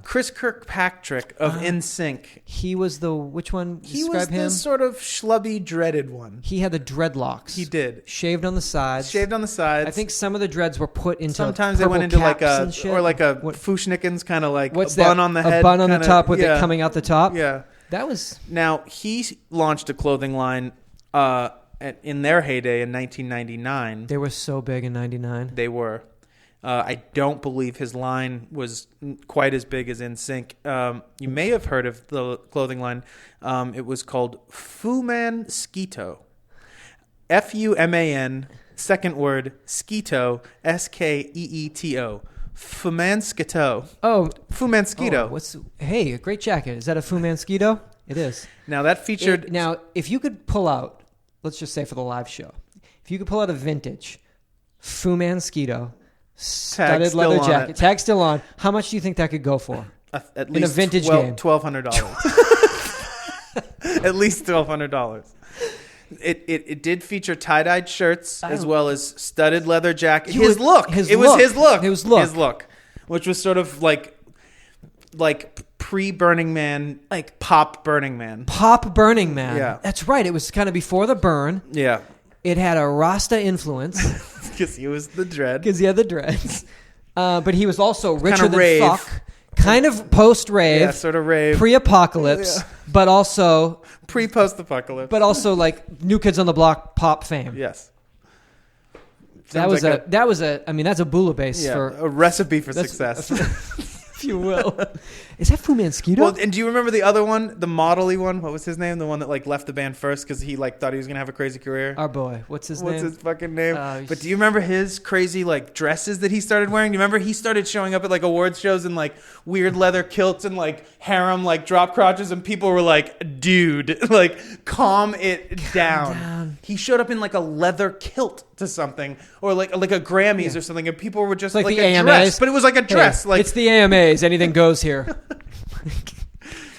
Chris Kirkpatrick of NSYNC. He was which one? He was the sort of schlubby, dreaded one. He had the dreadlocks. He did. Shaved on the sides. I think some of the dreads were put into sometimes they went into like a Fushnikins kind of like what's a bun that? on the head. A bun on the top with it coming out the top? Yeah. That was... Now, he launched a clothing line in their heyday in 1999. They were so big in 99. They were. I don't believe his line was quite as big as NSYNC. You may have heard of the clothing line. It was called Fuman Skeeto. Fuman, second word, Skeeto, Skeeto. Fuman Skeeto. Oh. Fuman Skeeto. Hey, a great jacket. Is that a Fuman Skeeto? It is. Now, that featured... Now, if you could pull out, let's just say for the live show, if you could pull out a vintage Fuman Skeeto... studded leather jacket. Tag still on. How much do you think that could go for? At least in a vintage game. $1,200. At least $1,200. It did feature tie-dyed shirts as well as studded leather jacket. It was his look, which was sort of like pre-Burning Man, like pop Burning Man. Pop Burning Man. Yeah, that's right. It was kind of before the burn. Yeah, it had a Rasta influence. Because he was the dread. Because he had the dreads. But he was also richer than rave. fuck. Kind of post-rave. Yeah, sort of rave. Pre-apocalypse. Yeah. But also... Pre-post-apocalypse. But also like New Kids on the Block pop fame. Yes. That's a Bula base for... a recipe for success. If you will. Is that Fuman Skeeto? Well, and do you remember the other one, the model-y one? What was his name? The one that like left the band first because he like thought he was gonna have a crazy career. Our boy, what's his name? What's his fucking name? But do you remember his crazy like dresses that he started wearing? Do you remember he started showing up at like awards shows in like weird leather kilts and like harem like drop crotches, and people were like, "Dude, like calm it down." He showed up in like a leather kilt to something, or like a Grammys or something, and people were just like the a AMAs. dress, but it was like a dress. Hey, it's the AMAs. Anything goes here.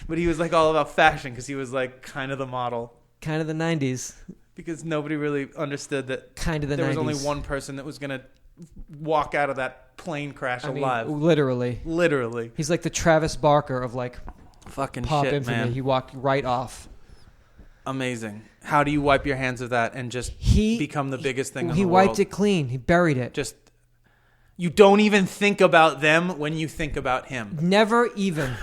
But he was like all about fashion because he was like kind of the model. Kind of the 90s. Because nobody really understood that kind of the there 90s. was only one person that was going to walk out of that plane crash alive. Literally. He's like the Travis Barker of like fucking pop shit, infamy. man. He walked right off. Amazing. How do you wipe your hands of that and just become the biggest thing in the world? He wiped it clean. He buried it. You don't even think about them when you think about him. Never even.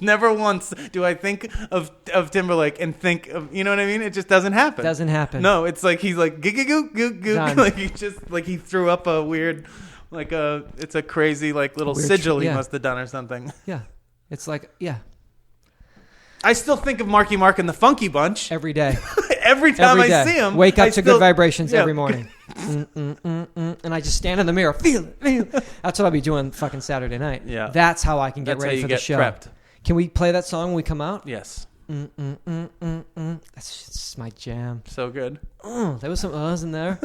Never once do I think of Timberlake and think of, you know what I mean? It just doesn't happen. Doesn't happen. No, it's like he's like goo goo goo. Like he just like he threw up a weird it's a crazy like little weird sigil he must have done or something. Yeah. It's like I still think of Marky Mark and the Funky Bunch every day. Every time I see him. Wake up to Good Vibrations every morning. And I just stand in the mirror. Feel it. That's what I'll be doing fucking Saturday night. Yeah. That's how I can get ready for the show. Prepped. Can we play that song when we come out? Yes. That's just my jam. So good. There was some uhs in there.